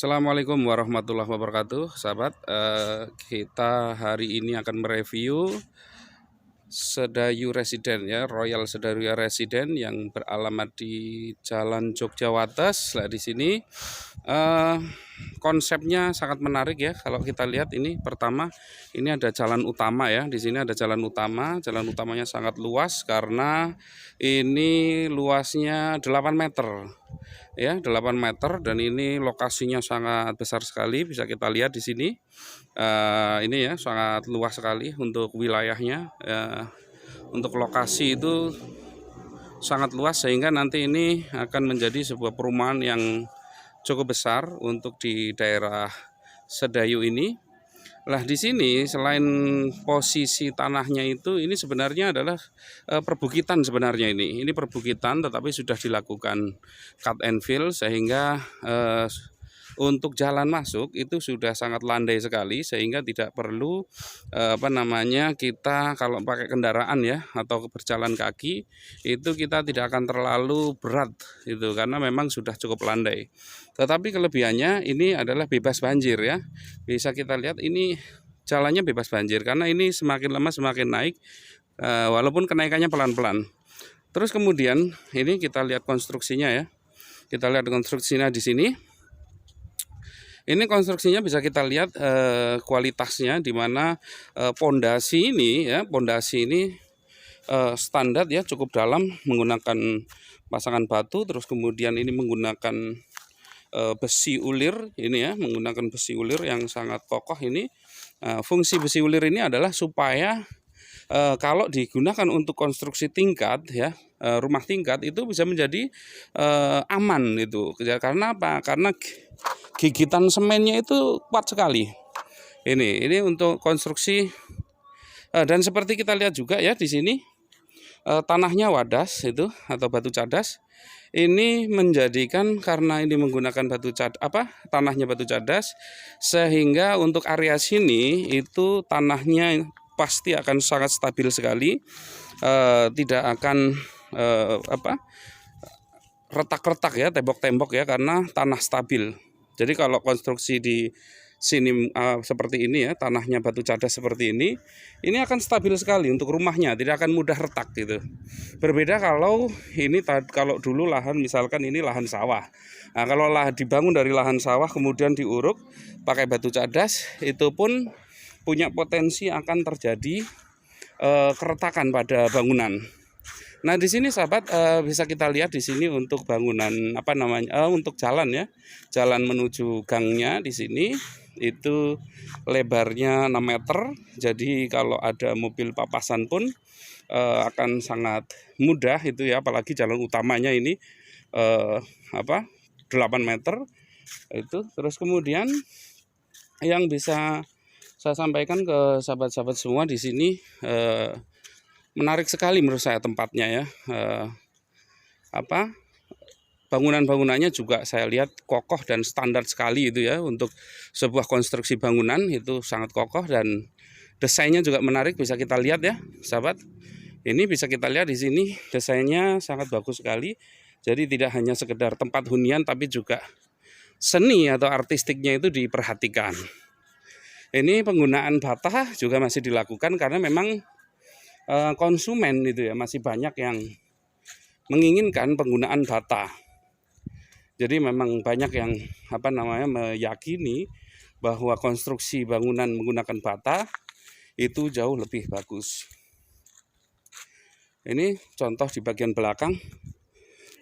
Assalamualaikum warahmatullahi wabarakatuh, sahabat. Kita hari ini akan mereview Sedayu Residen ya, Royal Sedayu Residen yang beralamat di Jalan Jogjawates. Nah, di sini eh, konsepnya sangat menarik ya. Kalau kita lihat ini pertama, ini ada jalan utama ya. Di sini ada jalan utama. Jalan utamanya sangat luas karena ini luasnya 8 meter. Ya, 8 meter, dan ini lokasinya sangat besar sekali, bisa kita lihat di sini. Ini ya sangat luas sekali untuk wilayahnya. Untuk lokasi itu sangat luas sehingga nanti ini akan menjadi sebuah perumahan yang cukup besar untuk di daerah Sedayu ini. Lah, di sini selain posisi tanahnya itu, ini sebenarnya adalah perbukitan sebenarnya ini. Ini perbukitan tetapi sudah dilakukan cut and fill sehingga untuk jalan masuk itu sudah sangat landai sekali sehingga tidak perlu kita kalau pakai kendaraan ya atau berjalan kaki itu kita tidak akan terlalu berat itu karena memang sudah cukup landai. Tetapi kelebihannya ini adalah bebas banjir ya. Bisa kita lihat ini jalannya bebas banjir karena ini semakin lama semakin naik walaupun kenaikannya pelan-pelan. Terus kemudian ini kita lihat konstruksinya ya. Kita lihat konstruksinya di sini. Ini konstruksinya bisa kita lihat kualitasnya, di mana pondasi ini ya, standar ya, cukup dalam menggunakan pasangan batu. Terus kemudian ini menggunakan besi ulir ini ya, menggunakan besi ulir yang sangat kokoh ini. Fungsi besi ulir ini adalah supaya kalau digunakan untuk konstruksi tingkat ya, rumah tingkat itu bisa menjadi aman itu. Karena apa? Karena gigitan semennya itu kuat sekali. Ini untuk konstruksi dan seperti kita lihat juga ya di sini tanahnya wadas itu atau batu cadas. Ini menjadikan karena ini menggunakan tanahnya batu cadas sehingga untuk area sini itu tanahnya pasti akan sangat stabil sekali, tidak akan retak-retak ya, tembok-tembok ya, karena tanah stabil. Jadi kalau konstruksi di sini seperti ini ya, tanahnya batu cadas seperti ini akan stabil sekali untuk rumahnya, tidak akan mudah retak gitu. Berbeda kalau kalau dulu lahan, misalkan ini lahan sawah. Nah, kalau dibangun dari lahan sawah kemudian diuruk pakai batu cadas, itu pun punya potensi akan terjadi keretakan pada bangunan. Nah, di sini sahabat bisa kita lihat di sini untuk bangunan untuk jalan ya. Jalan menuju gangnya di sini itu lebarnya 6 meter. Jadi kalau ada mobil papasan pun akan sangat mudah itu ya, apalagi jalan utamanya ini 8 meter itu. Terus kemudian yang bisa saya sampaikan ke sahabat-sahabat semua di sini, menarik sekali menurut saya tempatnya ya. Bangunan-bangunannya juga saya lihat kokoh dan standar sekali itu ya. Untuk sebuah konstruksi bangunan itu sangat kokoh dan desainnya juga menarik, bisa kita lihat ya sahabat. Ini bisa kita lihat di sini desainnya sangat bagus sekali. Jadi tidak hanya sekedar tempat hunian tapi juga seni atau artistiknya itu diperhatikan. Ini penggunaan bata juga masih dilakukan karena memang konsumen itu ya masih banyak yang menginginkan penggunaan bata. Jadi memang banyak yang meyakini bahwa konstruksi bangunan menggunakan bata itu jauh lebih bagus. Ini contoh di bagian belakang.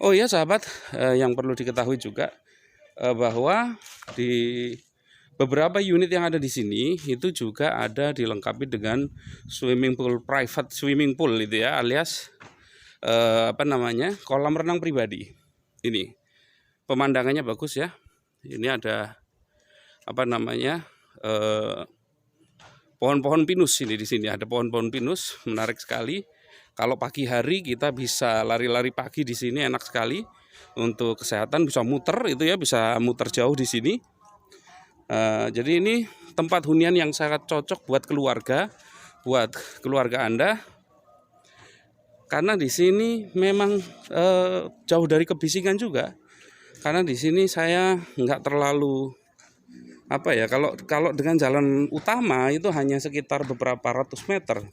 Oh iya sahabat, yang perlu diketahui juga bahwa di beberapa unit yang ada di sini itu juga ada dilengkapi dengan swimming pool, private swimming pool itu ya, alias kolam renang pribadi. Ini pemandangannya bagus ya. Ini ada pohon-pohon pinus ini, di sini ada pohon-pohon pinus, menarik sekali. Kalau pagi hari kita bisa lari-lari pagi di sini, enak sekali untuk kesehatan, bisa muter itu ya, bisa muter jauh di sini. Jadi ini tempat hunian yang sangat cocok buat keluarga Anda, karena di sini memang jauh dari kebisingan juga. Karena di sini saya nggak terlalu apa ya, kalau kalau dengan jalan utama itu hanya sekitar beberapa ratus meter,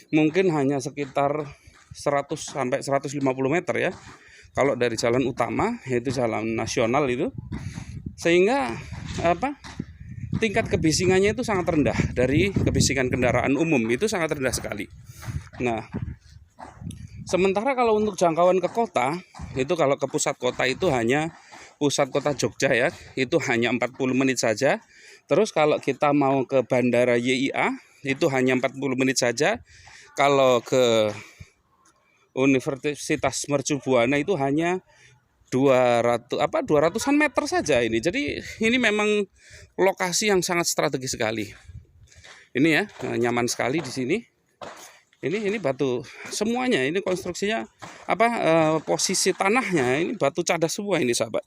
mungkin hanya sekitar 100 sampai 150 meter ya kalau dari jalan utama, yaitu jalan nasional itu, sehingga apa, tingkat kebisingannya itu sangat rendah. Dari kebisingan kendaraan umum itu sangat rendah sekali. Nah, sementara kalau untuk jangkauan ke kota, itu kalau ke pusat kota itu hanya pusat kota Jogja ya, itu hanya 40 menit saja. Terus kalau kita mau ke Bandara YIA itu hanya 40 menit saja. Kalau ke Universitas Mercu Buana itu hanya 200-an meter saja ini. Jadi ini memang lokasi yang sangat strategis sekali. Ini ya, nyaman sekali di sini. Ini batu semuanya, ini konstruksinya posisi tanahnya ini batu cadas semua ini sahabat.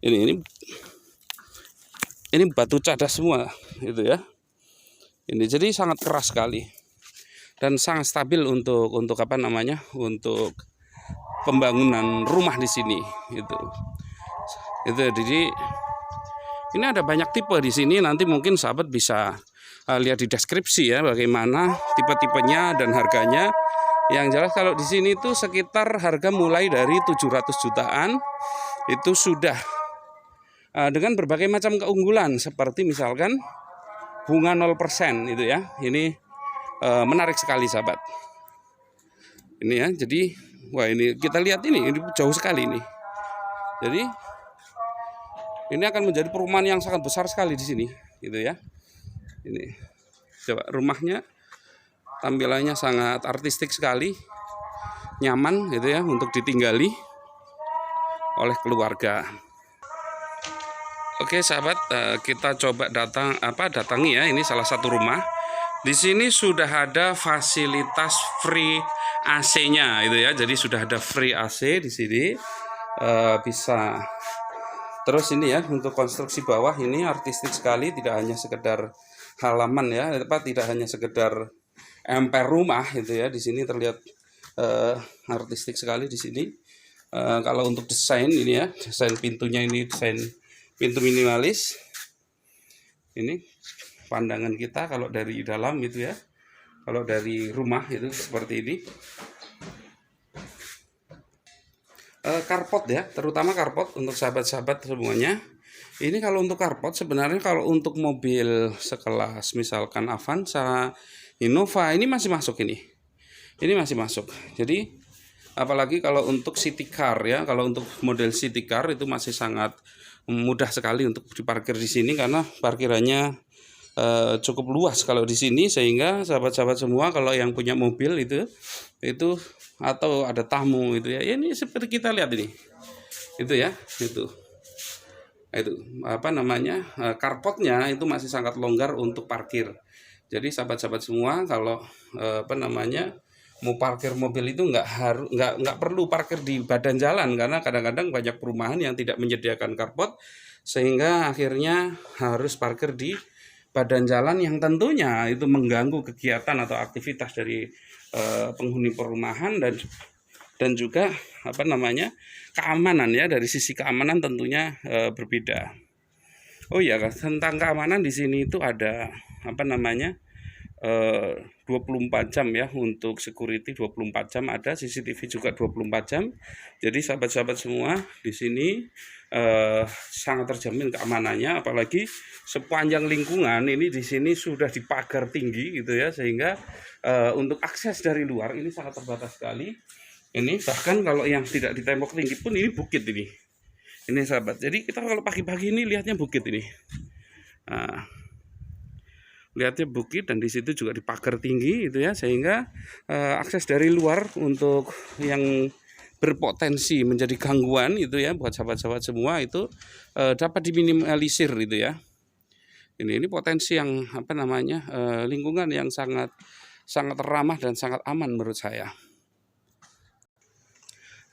Ini batu cadas semua itu ya. Ini jadi sangat keras sekali dan sangat stabil untuk untuk pembangunan rumah di sini itu. Jadi ini ada banyak tipe di sini, nanti mungkin sahabat bisa lihat di deskripsi ya bagaimana tipe-tipenya dan harganya. Yang jelas kalau di sini itu sekitar harga mulai dari 700 jutaan itu sudah dengan berbagai macam keunggulan seperti misalkan bunga 0% itu ya. Ini menarik sekali sahabat. Ini ya, jadi wah ini kita lihat ini jauh sekali ini. Jadi ini akan menjadi perumahan yang sangat besar sekali di sini gitu ya. Ini coba rumahnya, tampilannya sangat artistik sekali, nyaman gitu ya untuk ditinggali oleh keluarga. Oke sahabat, kita coba datangi ya, ini salah satu rumah. Di sini sudah ada fasilitas free AC-nya itu ya. Jadi sudah ada free AC di sini. Bisa. Terus ini ya, untuk konstruksi bawah ini artistik sekali, tidak hanya sekedar halaman ya, tidak hanya sekedar emper rumah gitu ya. Di sini terlihat artistik sekali di sini. Kalau untuk desain ini ya, desain pintunya ini desain pintu minimalis. Ini pandangan kita kalau dari dalam itu ya. Kalau dari rumah itu seperti ini. Carport ya, terutama carport untuk sahabat-sahabat semuanya. Ini kalau untuk carport sebenarnya kalau untuk mobil sekelas misalkan Avanza, Innova ini masih masuk ini. Ini masih masuk. Jadi apalagi kalau untuk city car ya, kalau untuk model city car itu masih sangat mudah sekali untuk diparkir di sini karena parkirannya cukup luas kalau di sini, sehingga sahabat-sahabat semua kalau yang punya mobil itu atau ada tamu itu ya, ini seperti kita lihat ini. Itu ya, itu carportnya itu masih sangat longgar untuk parkir. Jadi sahabat-sahabat semua kalau mau parkir mobil itu nggak perlu parkir di badan jalan, karena kadang-kadang banyak perumahan yang tidak menyediakan carport sehingga akhirnya harus parkir di badan jalan yang tentunya itu mengganggu kegiatan atau aktivitas dari penghuni perumahan dan juga keamanan ya, dari sisi keamanan tentunya berbeda. Oh ya, tentang keamanan di sini itu ada 24 jam ya, untuk security 24 jam ada, CCTV juga 24 jam. Jadi sahabat-sahabat semua di sini sangat terjamin keamanannya, apalagi sepanjang lingkungan ini di sini sudah dipagar tinggi gitu ya, sehingga untuk akses dari luar ini sangat terbatas sekali. Ini bahkan kalau yang tidak di tembok tinggi pun ini bukit ini sahabat. Jadi kita kalau pagi-pagi ini lihatnya bukit ini. Lihatnya bukit, dan di situ juga dipagar tinggi itu ya, sehingga akses dari luar untuk yang berpotensi menjadi gangguan itu ya buat sahabat-sahabat semua itu dapat diminimalisir itu ya. Ini potensi yang lingkungan yang sangat ramah dan sangat aman menurut saya.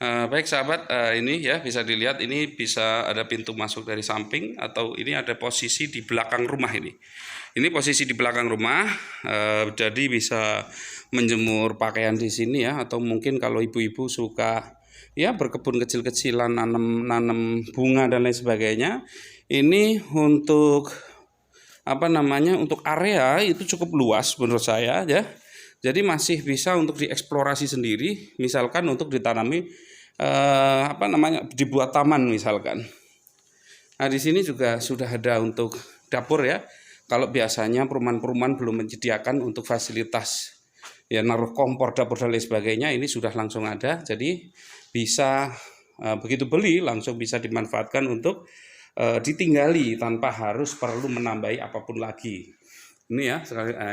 Baik sahabat, ini ya bisa dilihat, ini bisa ada pintu masuk dari samping, atau ini ada posisi di belakang rumah ini. Ini posisi di belakang rumah, jadi bisa menjemur pakaian di sini ya, atau mungkin kalau ibu-ibu suka ya berkebun kecil-kecilan, nanam bunga dan lain sebagainya. Ini untuk untuk area itu cukup luas menurut saya ya. Jadi masih bisa untuk dieksplorasi sendiri, misalkan untuk ditanami dibuat taman misalkan. Nah, di sini juga sudah ada untuk dapur ya. Kalau biasanya perumahan-perumahan belum menyediakan untuk fasilitas ya naruh kompor, dapur dan lain sebagainya, ini sudah langsung ada. Jadi bisa begitu beli langsung bisa dimanfaatkan untuk ditinggali tanpa harus perlu menambahi apapun lagi. Ini ya,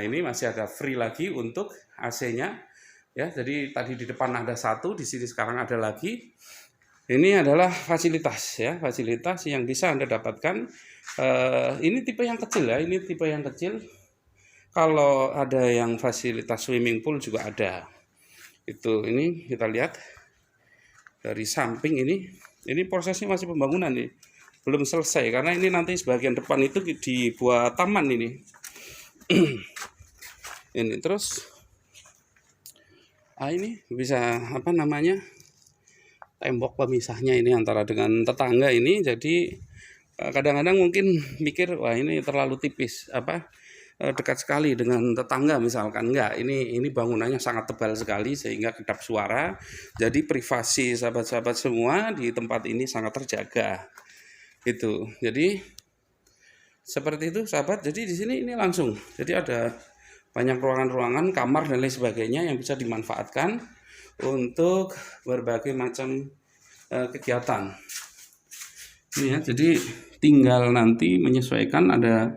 ini masih ada free lagi untuk AC-nya ya. Jadi tadi di depan ada satu, di sini sekarang ada lagi. Ini adalah fasilitas ya, fasilitas yang bisa Anda dapatkan. Ini tipe yang kecil ya, ini tipe yang kecil. Kalau ada yang fasilitas swimming pool juga ada. Ini kita lihat dari samping ini prosesnya masih pembangunan nih, belum selesai karena ini nanti sebagian depan itu dibuat taman ini. Ini terus, ini bisa tembok pemisahnya ini antara dengan tetangga ini. Jadi kadang-kadang mungkin mikir wah ini terlalu tipis dekat sekali dengan tetangga misalkan. Enggak, ini bangunannya sangat tebal sekali sehingga kedap suara. Jadi privasi sahabat-sahabat semua di tempat ini sangat terjaga. Jadi seperti itu sahabat. Jadi di sini ini langsung. Jadi ada banyak ruangan-ruangan, kamar dan lain sebagainya yang bisa dimanfaatkan untuk berbagai macam kegiatan. Ini ya, jadi tinggal nanti menyesuaikan, ada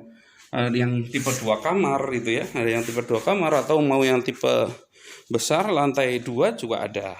yang tipe 2 kamar itu ya, ada yang tipe 2 kamar atau mau yang tipe besar lantai 2 juga ada.